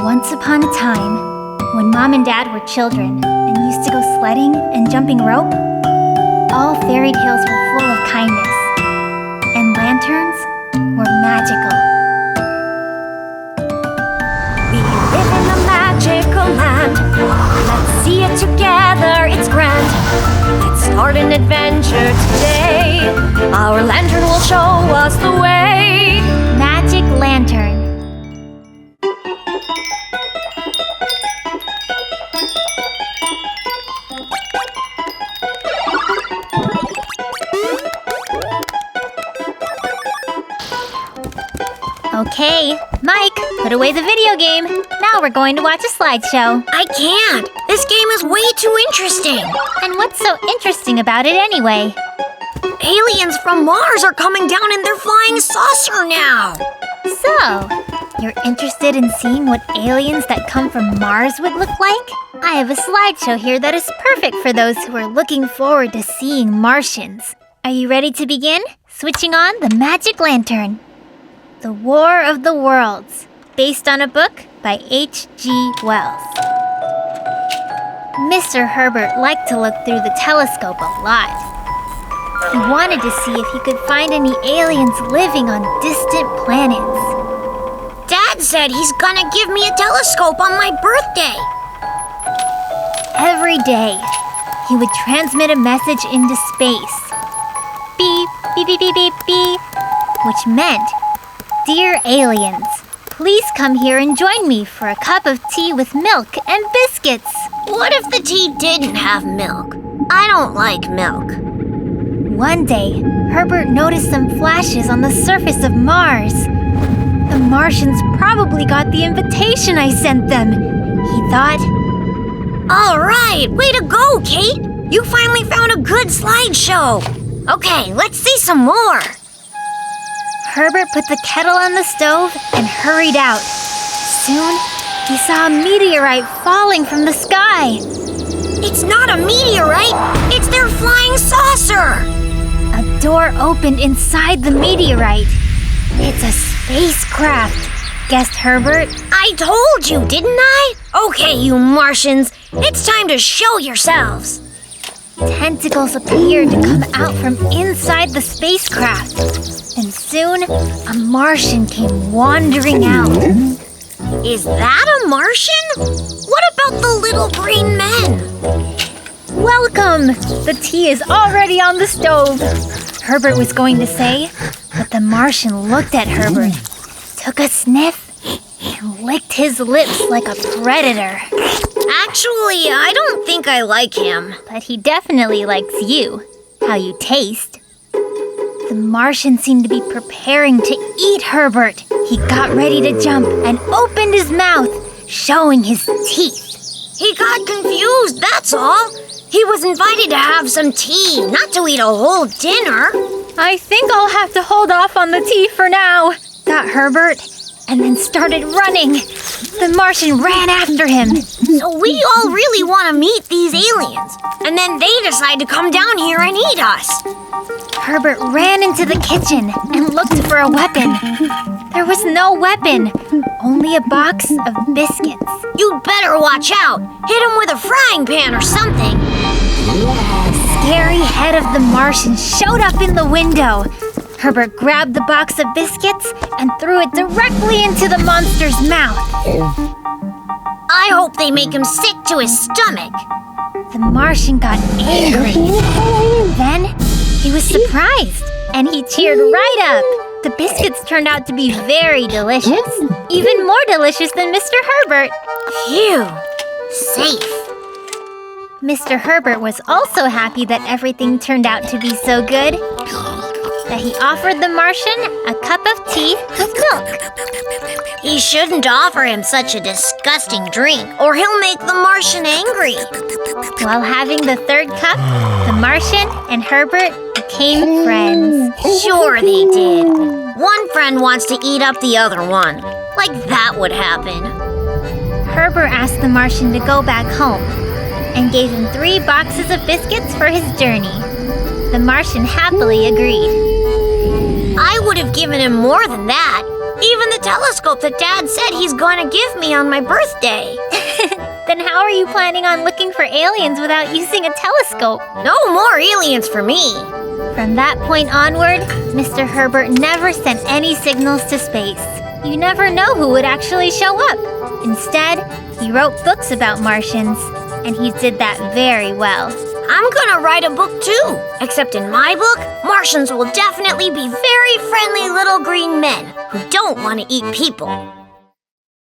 Once upon a time, when Mom and Dad were children and used to go sledding and jumping rope, all fairy tales were full of kindness, and lanterns were magical. We live in a magical land. Let's see it together, it's grand. Let's start an adventure today. Our lantern will show us the way. Magic Lantern. Okay, Mike, put away the video game. Now we're going to watch a slideshow. I can't. This game is way too interesting. And what's so interesting about it anyway? Aliens from Mars are coming down in their flying saucer now. So, you're interested in seeing what aliens that come from Mars would look like? I have a slideshow here that is perfect for those who are looking forward to seeing Martians. Are you ready to begin? Switching on the Magic Lantern. The War of the Worlds, based on a book by H.G. Wells. Mr. Herbert liked to look through the telescope a lot. He wanted to see if he could find any aliens living on distant planets. Dad said he's gonna give me a telescope on my birthday. Every day, he would transmit a message into space. Beep, beep, beep, beep, beep, beep, which meant, "Dear aliens, please come here and join me for a cup of tea with milk and biscuits." What if the tea didn't have milk? I don't like milk. One day, Herbert noticed some flashes on the surface of Mars. The Martians probably got the invitation I sent them, he thought. All right, way to go, Kate. You finally found a good slideshow. Okay, let's see some more. Herbert put the kettle on the stove and hurried out. Soon, he saw a meteorite falling from the sky. It's not a meteorite, it's their flying saucer. A door opened inside the meteorite. It's a spacecraft, guessed Herbert. I told you, didn't I? Okay, you Martians, it's time to show yourselves. Tentacles appeared to come out from inside the spacecraft. And soon, a Martian came wandering out. Is that a Martian? What about the little green men? Welcome! The tea is already on the stove, Herbert was going to say, but the Martian looked at Herbert, took a sniff, and licked his lips like a predator. Actually, I don't think I like him. But he definitely likes you, how you taste. The Martian seemed to be preparing to eat Herbert. He got ready to jump and opened his mouth, showing his teeth. He got confused, that's all. He was invited to have some tea, not to eat a whole dinner. I think I'll have to hold off on the tea for now, thought Herbert, and then started running. The Martian ran after him. So we all really want to meet these aliens, and then they decide to come down here and eat us. Herbert ran into the kitchen and looked for a weapon. There was no weapon, only a box of biscuits. You'd better watch out. Hit him with a frying pan or something. The scary head of the Martian showed up in the window. Herbert grabbed the box of biscuits and threw it directly into the monster's mouth. I hope they make him sick to his stomach. The Martian got angry. Then he was surprised, and he cheered right up. The biscuits turned out to be very delicious, even more delicious than Mr. Herbert. Phew, safe. Mr. Herbert was also happy that everything turned out to be so good that he offered the Martian a cup of tea with milk. He shouldn't offer him such a disgusting drink, or he'll make the Martian angry. While having the third cup, the Martian and Herbert became friends. Sure they did. One friend wants to eat up the other one. Like that would happen. Herbert asked the Martian to go back home and gave him 3 boxes of biscuits for his journey. The Martian happily agreed. I would have given him more than that. Even the telescope that Dad said he's going to give me on my birthday. Then how are you planning on looking for aliens without using a telescope? No more aliens for me. From that point onward, Mr. Herbert never sent any signals to space. You never know who would actually show up. Instead, he wrote books about Martians, and he did that very well. I'm gonna write a book too. Except in my book, Martians will definitely be very friendly little green men who don't want to eat people.